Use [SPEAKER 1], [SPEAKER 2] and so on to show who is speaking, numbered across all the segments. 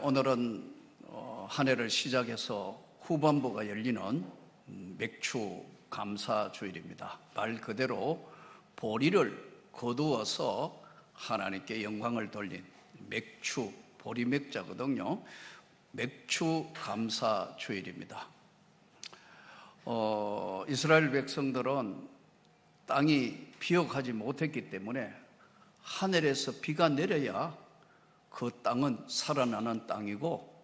[SPEAKER 1] 오늘은 한 해를 시작해서 후반부가 열리는 맥주 감사 주일입니다. 말 그대로 보리를 거두어서 하나님께 영광을 돌린 맥주, 보리 맥자거든요. 맥주 감사 주일입니다. 이스라엘 백성들은 땅이 비옥하지 못했기 때문에 하늘에서 비가 내려야 그 땅은 살아나는 땅이고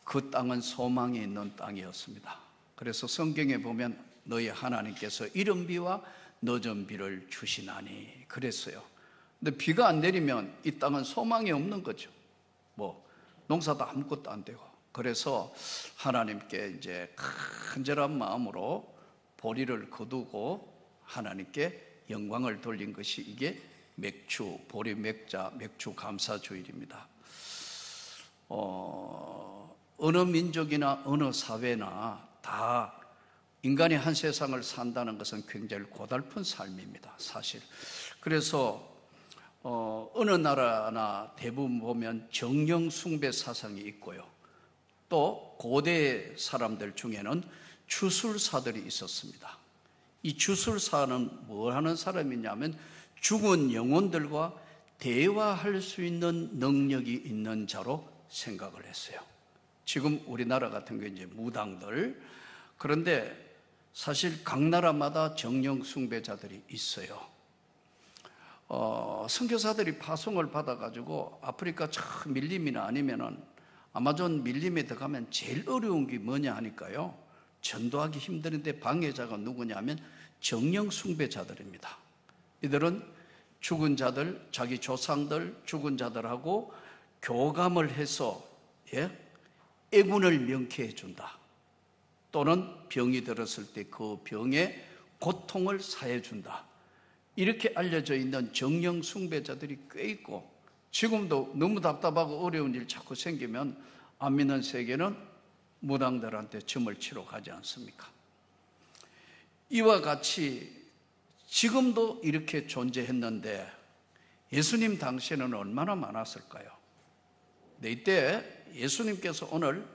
[SPEAKER 1] 그 땅은 소망이 있는 땅이었습니다. 그래서 성경에 보면 너희 하나님께서 이른 비와 늦은 비를 주시나니 그랬어요. 근데 비가 안 내리면 이 땅은 소망이 없는 거죠. 농사도 아무것도 안 되고. 그래서 하나님께 이제 간절한 마음으로 보리를 거두고 하나님께 영광을 돌린 것이 이게 맥주, 보리 맥자, 맥주 감사 주일입니다. 어느 민족이나 어느 사회나 다 인간이 한 세상을 산다는 것은 굉장히 고달픈 삶입니다, 사실. 그래서 어느 나라나 대부분 보면 정령 숭배 사상이 있고요. 또 고대 사람들 중에는 주술사들이 있었습니다. 이 주술사는 뭘 하는 사람이냐면 죽은 영혼들과 대화할 수 있는 능력이 있는 자로 생각을 했어요. 지금 우리나라 같은 게 이제 무당들. 그런데 사실 각 나라마다 정령 숭배자들이 있어요. 선교사들이 파송을 받아가지고 아프리카 저 밀림이나 아니면은 아마존 밀림에 들어가면 제일 어려운 게 뭐냐 하니까요. 전도하기 힘드는데 방해자가 누구냐면 정령 숭배자들입니다. 이들은 죽은 자들, 자기 조상들, 죽은 자들하고 교감을 해서 애군을 명쾌해 준다. 또는 병이 들었을 때 그 병의 고통을 사해 준다. 이렇게 알려져 있는 정령 숭배자들이 꽤 있고, 지금도 너무 답답하고 어려운 일 자꾸 생기면 안 믿는 세계는 무당들한테 점을 치러 가지 않습니까? 이와 같이 지금도 이렇게 존재했는데 예수님 당시에는 얼마나 많았을까요? 네, 이때 예수님께서 오늘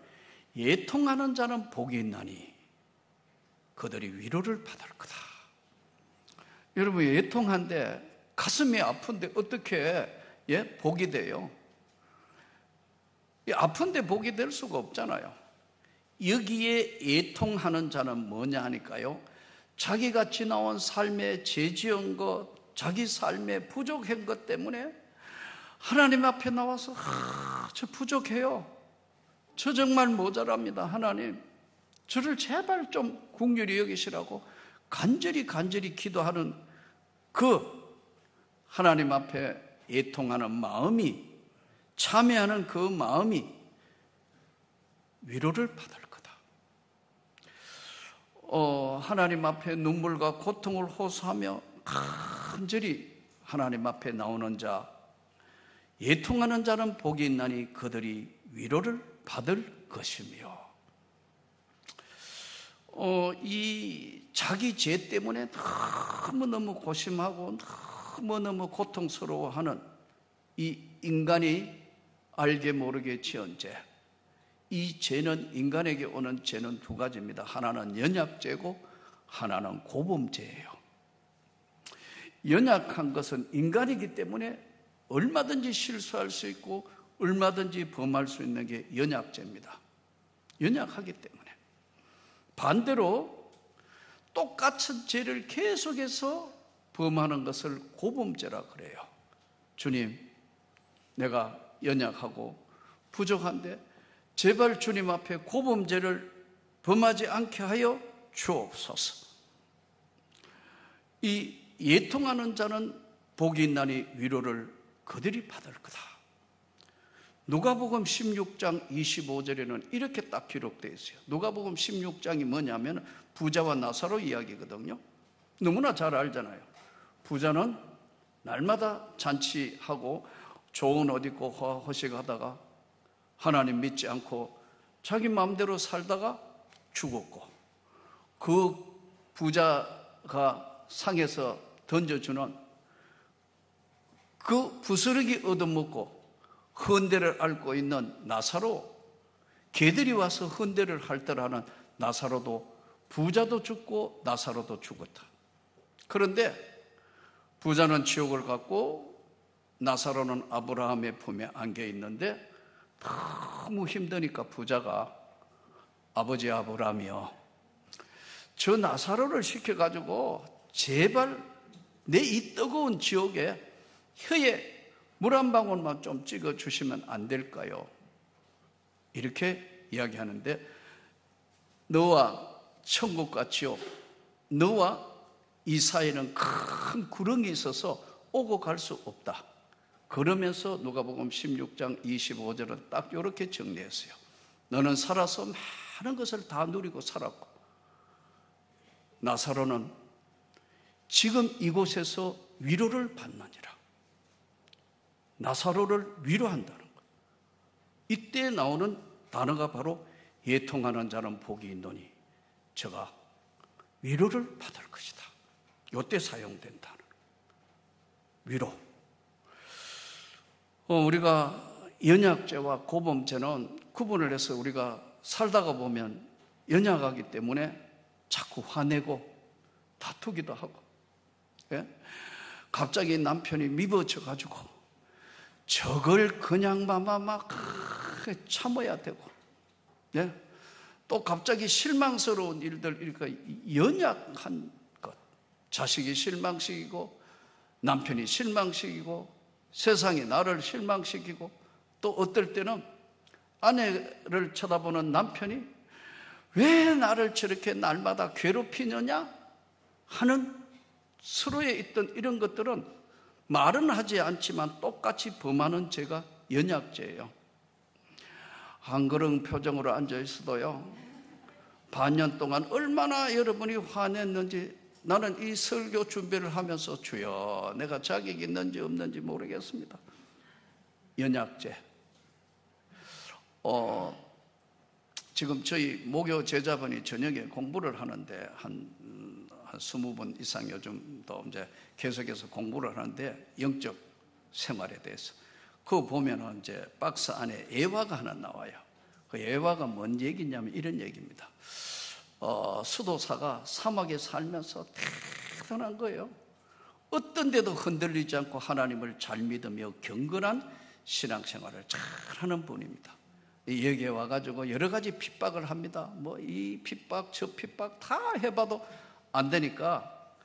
[SPEAKER 1] 애통하는 자는 복이 있나니 그들이 위로를 받을 거다. 여러분, 애통한데 가슴이 아픈데 어떻게 복이 돼요? 아픈데 복이 될 수가 없잖아요. 여기에 애통하는 자는 뭐냐 하니까요, 자기가 지나온 삶에 죄지은 것, 자기 삶에 부족한 것 때문에 하나님 앞에 나와서 저 부족해요, 저 정말 모자랍니다, 하나님 저를 제발 좀 긍휼히 여기시라고 간절히 기도하는 그 하나님 앞에 애통하는 마음이, 참여하는 그 마음이 위로를 받을 거다. 하나님 앞에 눈물과 고통을 호소하며 간절히 하나님 앞에 나오는 자, 애통하는 자는 복이 있나니 그들이 위로를 받을 것이며, 이 자기 죄 때문에 너무너무 고심하고 너무너무 고통스러워하는 이 인간이 알게 모르게 지은 죄, 이 죄는, 인간에게 오는 죄는 두 가지입니다. 하나는 연약죄고 하나는 고범죄예요. 연약한 것은 인간이기 때문에 얼마든지 실수할 수 있고 얼마든지 범할 수 있는 게 연약죄입니다. 연약하기 때문에. 반대로 똑같은 죄를 계속해서 범하는 것을 고범죄라 그래요. 주님, 내가 연약하고 부족한데 제발 주님 앞에 고범죄를 범하지 않게 하여 주옵소서. 이 애통하는 자는 복이 있나니 위로를 그들이 받을 거다. 누가복음 16장 25절에는 이렇게 딱 기록되어 있어요. 누가복음 16장이 뭐냐면 부자와 나사로 이야기거든요. 너무나 잘 알잖아요. 부자는 날마다 잔치하고 좋은 옷 입고 허식하다가 하나님 믿지 않고 자기 마음대로 살다가 죽었고, 그 부자가 상에서 던져주는 그 부스러기 얻어먹고 헌대를 앓고 있는 나사로, 개들이 와서 헌대를 핥더라는 나사로도, 부자도 죽고 나사로도 죽었다. 그런데 부자는 지옥을 갔고 나사로는 아브라함의 품에 안겨 있는데, 너무 힘드니까 부자가 아버지 아브라함이요, 저 나사로를 시켜가지고 제발 내 이 뜨거운 지옥에 혀에 물 한 방울만 좀 찍어주시면 안 될까요? 이렇게 이야기하는데, 너와 천국과 지옥, 너와 이 사이에는 큰 구렁이 있어서 오고 갈 수 없다. 그러면서 누가복음 16장 25절은 딱 이렇게 정리했어요. 너는 살아서 많은 것을 다 누리고 살았고, 나사로는 지금 이곳에서 위로를 받느니라. 나사로를 위로한다는 것. 이때 나오는 단어가 바로 애통하는 자는 복이 있노니 저가 위로를 받을 것이다. 이때 사용된 단어. 위로. 우리가 연약죄와 고범죄는 구분을 해서 우리가 살다가 보면 연약하기 때문에 자꾸 화내고 다투기도 하고, 예? 갑자기 남편이 미워져가지고 저걸 그냥 막 참아야 되고, 예? 또 갑자기 실망스러운 일들, 그러니까 연약한 것, 자식이 실망시키고 남편이 실망시키고 세상이 나를 실망시키고, 또 어떨 때는 아내를 쳐다보는 남편이 왜 나를 저렇게 날마다 괴롭히느냐 하는 서로에 있던 이런 것들은 말은 하지 않지만 똑같이 범하는 죄가 연약죄예요. 한그런 표정으로 앉아 있어도요, 반년 동안 얼마나 여러분이 화냈는지 나는 이 설교 준비를 하면서 주여 내가 자격이 있는지 없는지 모르겠습니다. 연약죄. 지금 저희 목요 제자분이 저녁에 공부를 하는데 한 20분 이상 요즘도 이제 계속해서 공부를 하는데, 영적 생활에 대해서 그거 보면은 이제 박스 안에 예화가 하나 나와요. 그 예화가 뭔 얘기냐면 이런 얘기입니다. 수도사가 사막에 살면서 대단한 거예요. 어떤 데도 흔들리지 않고 하나님을 잘 믿으며 경건한 신앙생활을 잘 하는 분입니다. 여기에 와가지고 여러 가지 핍박을 합니다. 뭐 이 핍박 저 핍박 다 해봐도 안 되니까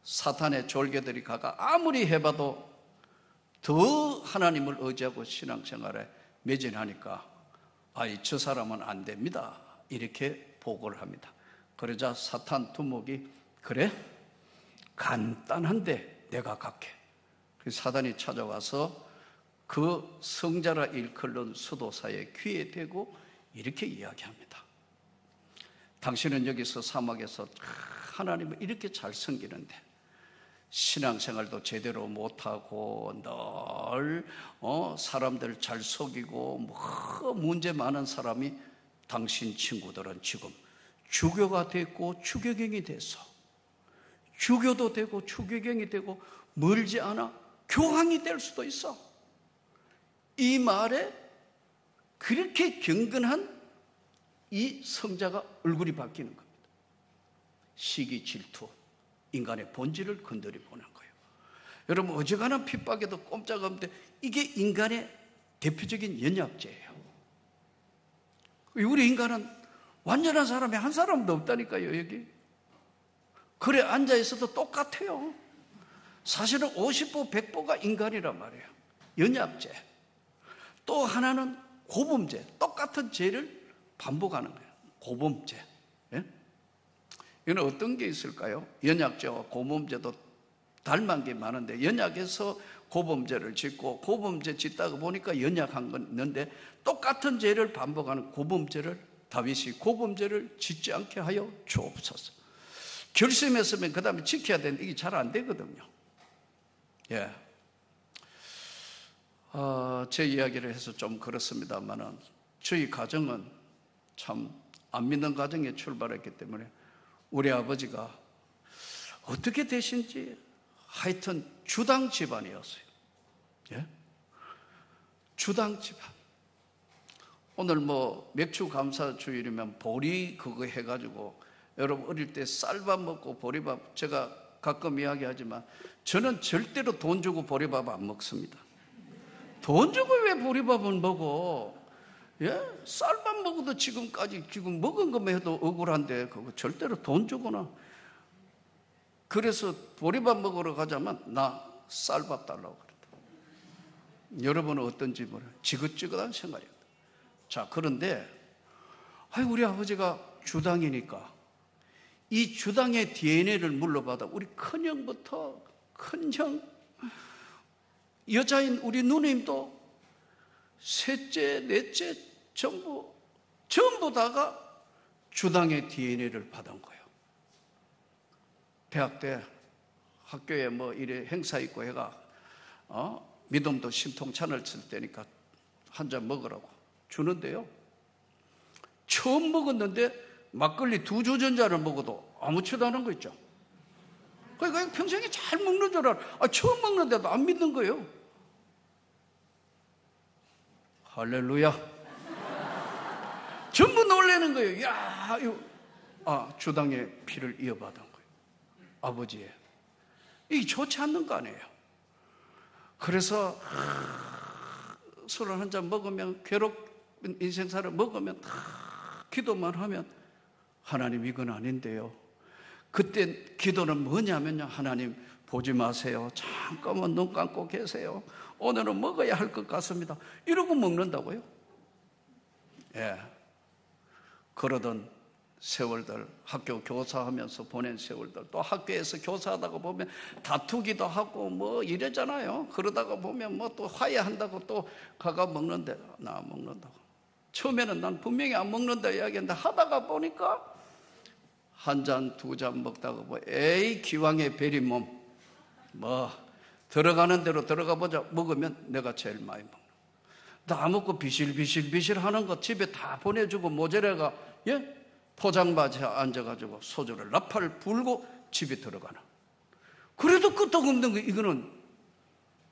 [SPEAKER 1] 사탄의 졸개들이 가가 아무리 해봐도 더 하나님을 의지하고 신앙생활에 매진하니까 저 사람은 안 됩니다. 이렇게 보고를 합니다. 그러자 사탄 두목이 그래? 간단한데 내가 갈게. 그래서 사단이 찾아와서 그 성자라 일컬는 수도사의 귀에 대고 이렇게 이야기합니다. 당신은 여기서 사막에서 하나님을 이렇게 잘 섬기는데 신앙생활도 제대로 못하고 늘 사람들 잘 속이고 뭐 문제 많은 사람이 당신 친구들은 지금 주교가 됐고 추교경이 됐어. 주교도 되고 추교경이 되고 멀지 않아 교황이 될 수도 있어. 이 말에 그렇게 경건한 이 성자가 얼굴이 바뀌는 겁니다. 시기, 질투, 인간의 본질을 건드려 보는 거예요. 여러분, 어지간한 핍박에도 꼼짝없는데 이게 인간의 대표적인 연약죄예요. 우리 인간은 완전한 사람이 한 사람도 없다니까요, 여기. 그래 앉아있어도 똑같아요. 사실은 50보 100보가 인간이란 말이에요. 연약죄. 또 하나는 고범죄. 똑같은 죄를 반복하는 거예요. 고범죄. 예? 이건 어떤 게 있을까요? 연약죄와 고범죄도 닮은 게 많은데, 연약해서 고범죄를 짓고 고범죄 짓다가 보니까 연약한 건 있는데, 똑같은 죄를 반복하는 고범죄를 다윗이 고범죄를 짓지 않게 하여 주옵소서. 결심했으면 그 다음에 지켜야 되는데 이게 잘 안 되거든요. 예. 제 이야기를 해서 좀 그렇습니다만은 저희 가정은 참 안 믿는 가정에 출발했기 때문에 우리 아버지가 어떻게 되신지 하여튼 주당 집안이었어요. 예? 주당 집안. 오늘 뭐 맥주 감사 주일이면 보리 그거 해가지고 여러분 어릴 때 쌀밥 먹고 보리밥, 제가 가끔 이야기하지만 저는 절대로 돈 주고 보리밥 안 먹습니다. 돈 주고 왜 보리밥을 먹어? 예? 쌀밥 먹어도 지금 먹은 것만 해도 억울한데 그거 절대로 돈 주거나. 그래서 보리밥 먹으러 가자면 나 쌀밥 달라고 그랬다. 여러분은 어떤지 모르 지긋지긋한 생활이었다. 자, 그런데 우리 아버지가 주당이니까 이 주당의 DNA를 물러받아 우리 큰형부터 큰형, 여자인 우리 누님도 셋째, 넷째 전부 다가 주당의 DNA를 받은 거예요. 대학 때 학교에 뭐 이래 행사 있고 해가 믿음도 신통찬을 쓸 때니까 한 잔 먹으라고 주는데요. 처음 먹었는데 막걸리 2주전자를 먹어도 아무렇지도 않은 거 있죠. 그러니까 평생에 잘 먹는 줄 알아. 처음 먹는데도 안 믿는 거예요. 할렐루야. 전부 놀라는 거예요. 야, 주당의 피를 이어받은 거예요. 아버지의. 이게 좋지 않는 거 아니에요. 그래서 술을 한 잔 먹으면, 괴롭은 인생사를 먹으면 기도만 하면 하나님 이건 아닌데요. 그때 기도는 뭐냐면요, 하나님 보지 마세요. 잠깐만 눈 감고 계세요. 오늘은 먹어야 할 것 같습니다. 이러고 먹는다고요. 예. 그러던 세월들, 학교 교사하면서 보낸 세월들, 또 학교에서 교사하다가 보면 다투기도 하고 뭐 이러잖아요. 그러다가 보면 뭐 또 화해한다고 또 가가 먹는데, 나 먹는다고. 처음에는 난 분명히 안 먹는다 이야기했는데 하다가 보니까 한 잔, 2잔 먹다가 뭐 에이 기왕의 베린 몸, 뭐 들어가는 대로 들어가 보자. 먹으면 내가 제일 많이 먹는. 다 먹고 비실비실 하는 거 집에 다 보내주고 모자래가 포장마차에 앉아가지고 소주를 나팔 불고 집에 들어가는. 그래도 끄떡없는 거, 이거는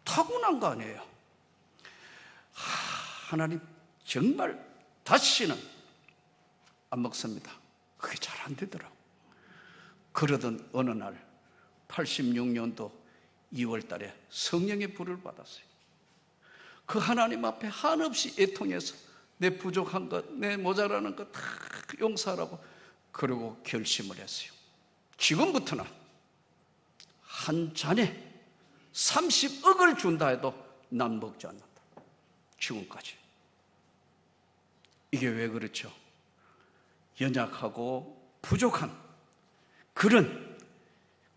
[SPEAKER 1] 타고난 거 아니에요. 하나님 정말 다시는 안 먹습니다. 그게 잘 안 되더라고. 그러던 어느 날 86년도 2월 달에 성령의 불을 받았어요. 그 하나님 앞에 한없이 애통해서 내 부족한 것, 내 모자라는 것 다 용서하라고, 그리고 결심을 했어요. 지금부터는 한 잔에 30억을 준다 해도 난 먹지 않는다. 지금까지. 이게 왜 그렇죠? 연약하고 부족한 그런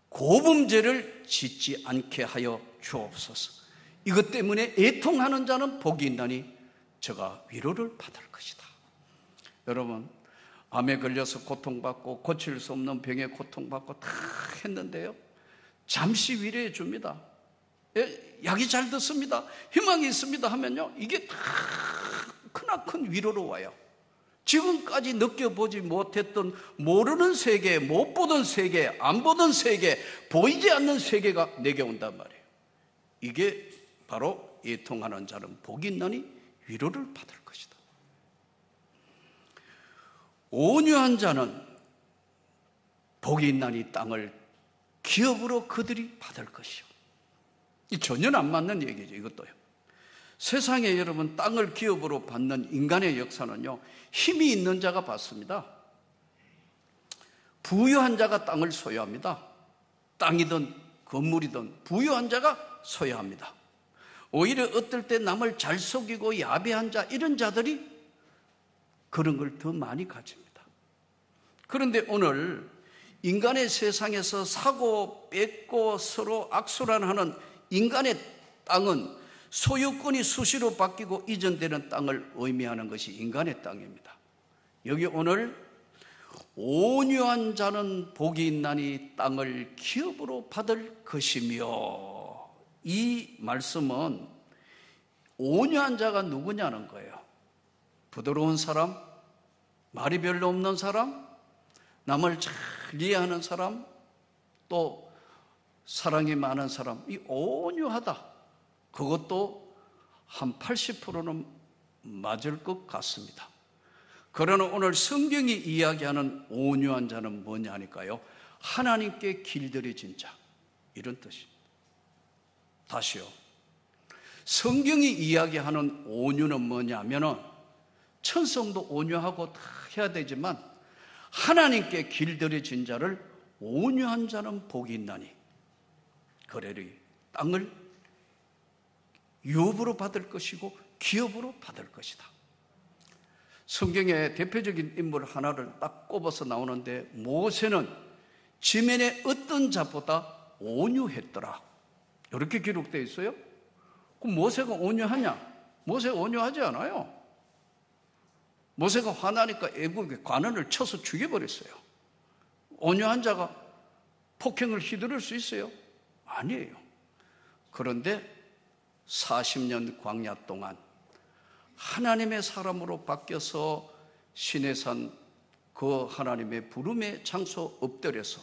[SPEAKER 1] 고범죄를 짓지 않게 하여 주옵소서. 이것 때문에 애통하는 자는 복이 있나니 저가 위로를 받을 것이다. 여러분, 암에 걸려서 고통받고 고칠 수 없는 병에 고통받고 다 했는데요, 잠시 위로해 줍니다. 약이 잘 듣습니다. 희망이 있습니다 하면요, 이게 다 크나큰 위로로 와요. 지금까지 느껴보지 못했던, 모르는 세계, 못 보던 세계, 안 보던 세계, 보이지 않는 세계가 내게 온단 말이에요. 이게 바로 애통하는 자는 복이 있나니 위로를 받을 것이다. 온유한 자는 복이 있나니 땅을 기업으로 그들이 받을 것이요. 이 전혀 안 맞는 얘기죠, 이것도요. 세상에 여러분, 땅을 기업으로 받는 인간의 역사는요, 힘이 있는 자가 받습니다. 부유한 자가 땅을 소유합니다. 땅이든 건물이든 부유한 자가 소유합니다. 오히려 어떨 때 남을 잘 속이고 야비한 자, 이런 자들이 그런 걸 더 많이 가집니다. 그런데 오늘 인간의 세상에서 사고 뺏고 서로 악순환하는 인간의 땅은 소유권이 수시로 바뀌고 이전되는 땅을 의미하는 것이 인간의 땅입니다. 여기 오늘 온유한 자는 복이 있나니 땅을 기업으로 받을 것이며, 이 말씀은 온유한 자가 누구냐는 거예요. 부드러운 사람, 말이 별로 없는 사람, 남을 잘 이해하는 사람, 또 사랑이 많은 사람, 이 온유하다. 그것도 한 80%는 맞을 것 같습니다. 그러나 오늘 성경이 이야기하는 온유한 자는 뭐냐 하니까요, 하나님께 길들여진 자, 이런 뜻입니다. 다시요, 성경이 이야기하는 온유는 뭐냐면은 천성도 온유하고 다 해야 되지만 하나님께 길들여진 자를 온유한 자는 복이 있나니 그래리 땅을 유업으로 받을 것이고 기업으로 받을 것이다. 성경의 대표적인 인물 하나를 딱 꼽아서 나오는데, 모세는 지면의 어떤 자보다 온유했더라, 이렇게 기록되어 있어요. 그럼 모세가 온유하냐? 모세가 온유하지 않아요. 모세가 화나니까 애국의 관원을 쳐서 죽여버렸어요. 온유한 자가 폭행을 휘두를 수 있어요? 아니에요. 그런데 40년 광야 동안 하나님의 사람으로 바뀌어서 시내산 그 하나님의 부름의 장소 엎드려서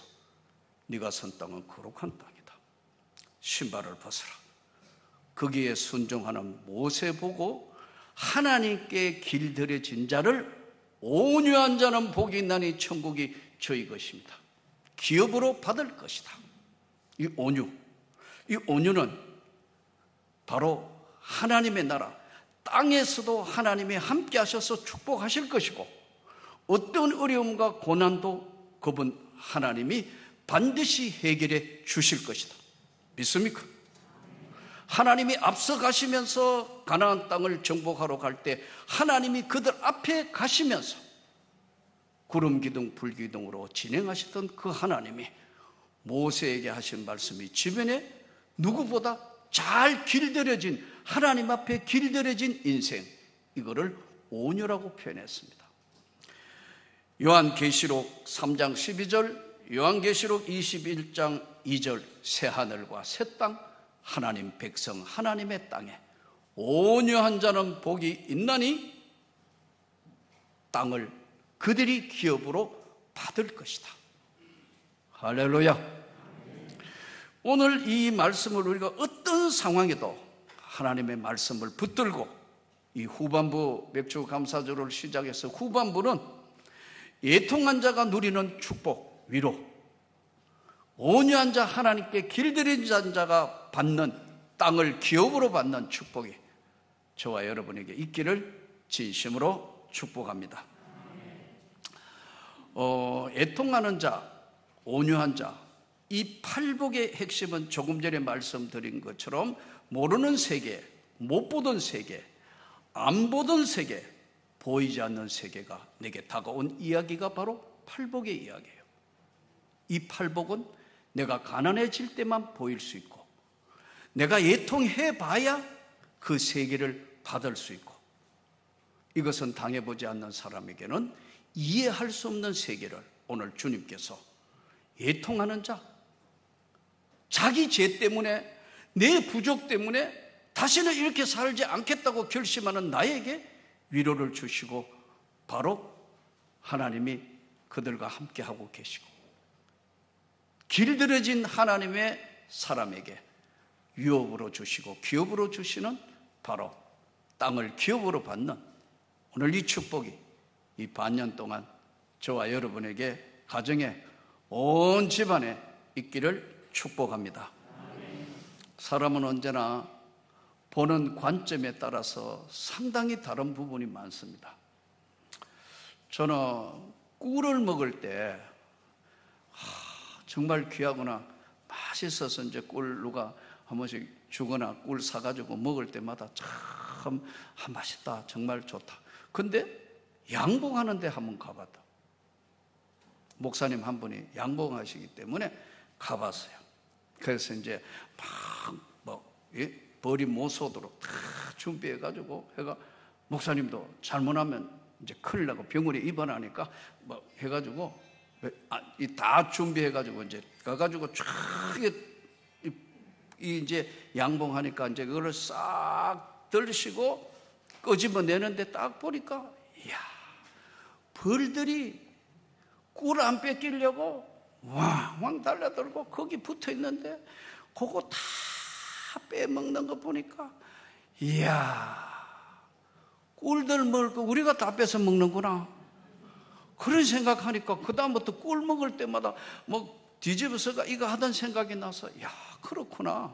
[SPEAKER 1] 네가 선 땅은 거룩한 땅이다, 신발을 벗어라, 거기에 순종하는 모세 보고 하나님께 길들여진 자를 온유한 자는 복이 있나니 천국이 저희 것입니다, 기업으로 받을 것이다. 이 온유는 바로 하나님의 나라, 땅에서도 하나님이 함께 하셔서 축복하실 것이고, 어떤 어려움과 고난도 그분 하나님이 반드시 해결해 주실 것이다. 믿습니까? 하나님이 앞서 가시면서 가나안 땅을 정복하러 갈 때 하나님이 그들 앞에 가시면서 구름 기둥 불 기둥으로 진행하시던 그 하나님이 모세에게 하신 말씀이 주변에 누구보다 잘 길들여진, 하나님 앞에 길들여진 인생, 이거를 온유라고 표현했습니다. 요한계시록 3장 12절, 요한계시록 21장 2절, 새하늘과 새 땅, 하나님 백성 하나님의 땅에 온유한 자는 복이 있나니 땅을 그들이 기업으로 받을 것이다. 할렐루야. 오늘 이 말씀을 우리가 어떤 상황에도 하나님의 말씀을 붙들고, 이 후반부 맥주 감사절을 시작해서 후반부는 애통한 자가 누리는 축복, 위로, 온유한 자, 하나님께 길들여진 자가 받는, 땅을 기업으로 받는 축복이 저와 여러분에게 있기를 진심으로 축복합니다. 애통하는 자, 온유한 자, 이 팔복의 핵심은 조금 전에 말씀드린 것처럼 모르는 세계, 못 보던 세계, 안 보던 세계, 보이지 않는 세계가 내게 다가온 이야기가 바로 팔복의 이야기예요. 이 팔복은 내가 가난해질 때만 보일 수 있고, 내가 애통해 봐야 그 세계를 받을 수 있고, 이것은 당해보지 않는 사람에게는 이해할 수 없는 세계를 오늘 주님께서 애통하는 자, 자기 죄 때문에, 내 부족 때문에 다시는 이렇게 살지 않겠다고 결심하는 나에게 위로를 주시고, 바로 하나님이 그들과 함께하고 계시고, 길들여진 하나님의 사람에게 유업으로 주시고 기업으로 주시는, 바로 땅을 기업으로 받는 오늘 이 축복이 이 반년 동안 저와 여러분에게, 가정에, 온 집안에 있기를 축복합니다. 사람은 언제나 보는 관점에 따라서 상당히 다른 부분이 많습니다. 저는 꿀을 먹을 때 정말 귀하거나 맛있어서 이제 꿀 누가 한 번씩 주거나 꿀 사가지고 먹을 때마다 참 맛있다, 정말 좋다. 근데 양봉하는 데 한번 가봤다. 목사님 한 분이 양봉하시기 때문에 가봤어요. 그래서 이제 벌이 못 쏘도록 다 준비해가지고 해가, 목사님도 잘못하면 이제 큰일 나고 병원에 입원하니까 해가지고 다 준비해가지고 이제 가가지고 쫙 이제 양봉하니까 이제 그거를 싹 들시고 끄집어내는데 딱 보니까, 이야, 벌들이 꿀 안 뺏기려고 왕왕 달려들고 거기 붙어 있는데, 그거 다 빼먹는 거 보니까 이야, 꿀들 먹을 거 우리가 다 뺏어 먹는구나. 그런 생각하니까 그다음부터 꿀 먹을 때마다 뭐 뒤집어서가 이거 하던 생각이 나서, 야, 그렇구나.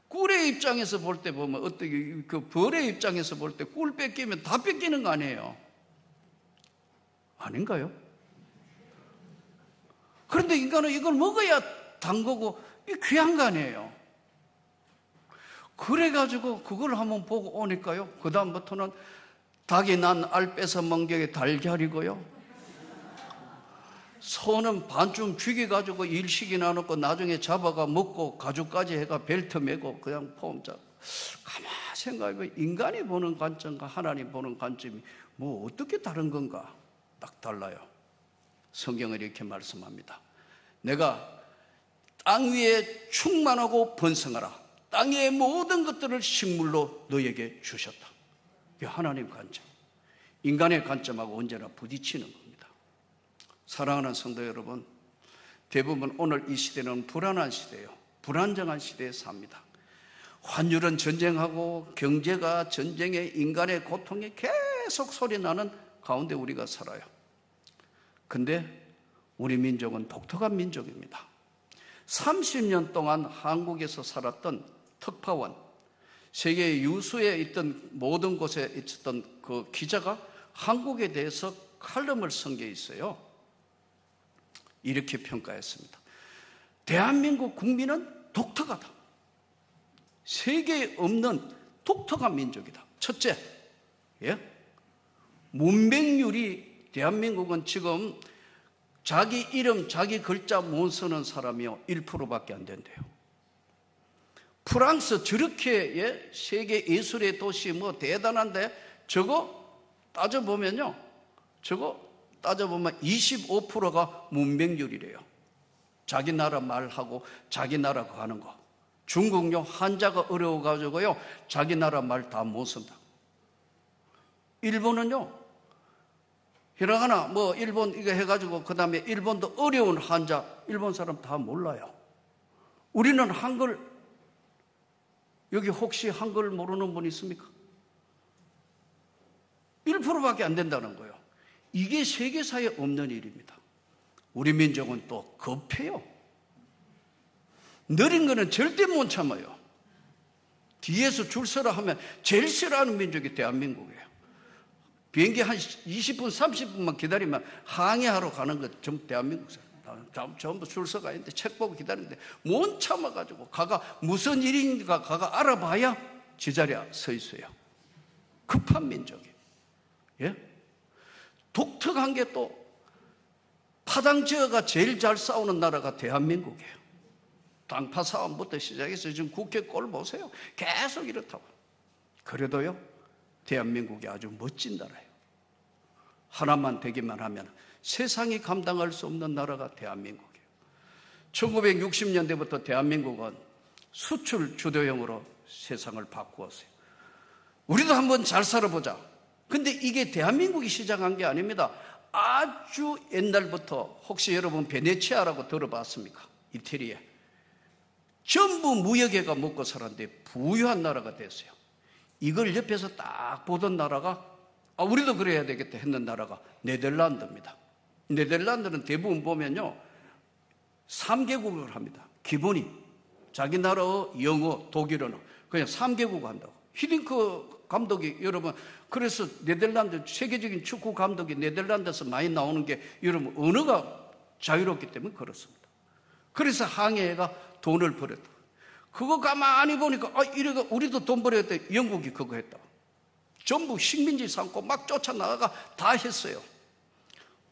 [SPEAKER 1] 꿀의 입장에서 볼 때 보면 어떻게, 그 벌의 입장에서 볼 때 꿀 뺏기면 다 뺏기는 거 아니에요? 아닌가요? 그런데 인간은 이걸 먹어야 단 거고 이 귀한 거 아니에요? 그래가지고 그걸 한번 보고 오니까요, 그 다음부터는 닭이 난 알 뺏어 먹는 게 달걀이고요, 소는 반쯤 죽여가지고 일식이 나놓고 나중에 잡아가 먹고 가죽까지 해가 벨트 메고 그냥 포함자. 가만히 생각해보면 인간이 보는 관점과 하나님 보는 관점이 뭐 어떻게 다른 건가? 딱 달라요. 성경은 이렇게 말씀합니다. 내가 땅 위에 충만하고 번성하라. 땅 위의 모든 것들을 식물로 너에게 주셨다. 이게 하나님 관점. 인간의 관점하고 언제나 부딪히는 겁니다. 사랑하는 성도 여러분, 대부분 오늘 이 시대는 불안한 시대예요. 불안정한 시대에 삽니다. 환율은 전쟁하고 경제가 전쟁에 인간의 고통이 계속 소리나는 가운데 우리가 살아요. 근데 우리 민족은 독특한 민족입니다. 30년 동안 한국에서 살았던 특파원, 세계 유수에 있던 모든 곳에 있었던 그 기자가 한국에 대해서 칼럼을 쓴 게 있어요. 이렇게 평가했습니다. 대한민국 국민은 독특하다. 세계에 없는 독특한 민족이다. 첫째, 문맹률이, 대한민국은 지금 자기 이름, 자기 글자 못 쓰는 사람이요 1%밖에 안 된대요. 프랑스 저렇게 세계 예술의 도시 뭐 대단한데 저거 따져보면요, 저거 따져보면 25%가 문맹률이래요. 자기 나라 말하고 자기 나라 가는 거. 중국요, 한자가 어려워가지고요 자기 나라 말 다 못 쓴다. 일본은요, 히라가나 뭐 일본 이거 해가지고 그 다음에 일본도 어려운 한자 일본 사람 다 몰라요. 우리는 한글, 여기 혹시 한글 모르는 분 있습니까? 1%밖에 안 된다는 거예요. 이게 세계사에 없는 일입니다. 우리 민족은 또 급해요. 느린 거는 절대 못 참아요. 뒤에서 줄 서라 하면 제일 싫어하는 민족이 대한민국이에요. 비행기 한 20분, 30분만 기다리면 항해하러 가는 거 전부 대한민국 사람. 전부 줄 서가 있는데 책 보고 기다리는데 못 참아가지고 가가 무슨 일인가 가가 알아봐야 제자리에 서 있어요. 급한 민족이에요. 예? 독특한 게 또 파당지어가 제일 잘 싸우는 나라가 대한민국이에요. 땅파 싸움부터 시작해서 지금 국회 꼴 보세요. 계속 이렇다고. 그래도요, 대한민국이 아주 멋진 나라예요. 하나만 되기만 하면 세상이 감당할 수 없는 나라가 대한민국이에요. 1960년대부터 대한민국은 수출 주도형으로 세상을 바꾸었어요. 우리도 한번 잘 살아보자. 근데 이게 대한민국이 시작한 게 아닙니다. 아주 옛날부터, 혹시 여러분 베네치아라고 들어봤습니까? 이태리에. 전부 무역회가 먹고 살았는데 부유한 나라가 됐어요. 이걸 옆에서 딱 보던 나라가, 우리도 그래야 되겠다 했는 나라가 네덜란드입니다. 네덜란드는 대부분 보면요 3개국을 합니다. 기본이 자기 나라어, 영어, 독일어는 그냥 3개국 한다고. 히딩크 감독이, 여러분, 그래서 네덜란드 세계적인 축구 감독이 네덜란드에서 많이 나오는 게 여러분 언어가 자유롭기 때문에 그렇습니다. 그래서 항해가 돈을 벌였다. 그거 가만히 보니까 이래가 우리도 돈 벌어야 돼. 영국이 그거 했다. 전부 식민지 삼고 막 쫓아나가가 다 했어요.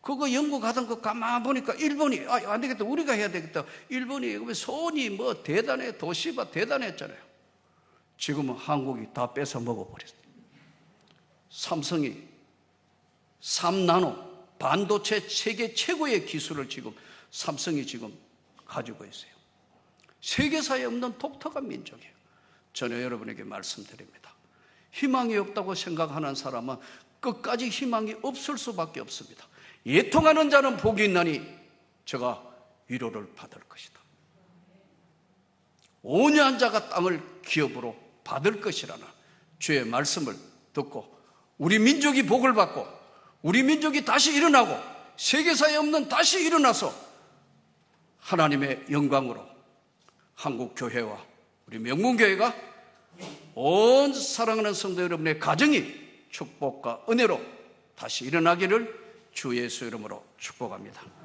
[SPEAKER 1] 그거 영국 하던 거 가만히 보니까 일본이 안 되겠다, 우리가 해야 되겠다. 일본이 손이 뭐 대단해, 도시바 대단했잖아요. 지금은 한국이 다 뺏어 먹어버렸어요. 삼성이 3나노 반도체 세계 최고의 기술을 지금 삼성이 지금 가지고 있어요. 세계사에 없는 독특한 민족이에요. 저는 여러분에게 말씀드립니다. 희망이 없다고 생각하는 사람은 끝까지 희망이 없을 수밖에 없습니다. 애통하는 자는 복이 있나니 저가 위로를 받을 것이다. 온유한 자가 땅을 기업으로 받을 것이라는 주의 말씀을 듣고 우리 민족이 복을 받고 우리 민족이 다시 일어나고 세계사에 없는 다시 일어나서 하나님의 영광으로 한국교회와 우리 명문교회가 온 사랑하는 성도 여러분의 가정이 축복과 은혜로 다시 일어나기를 주 예수 이름으로 축복합니다.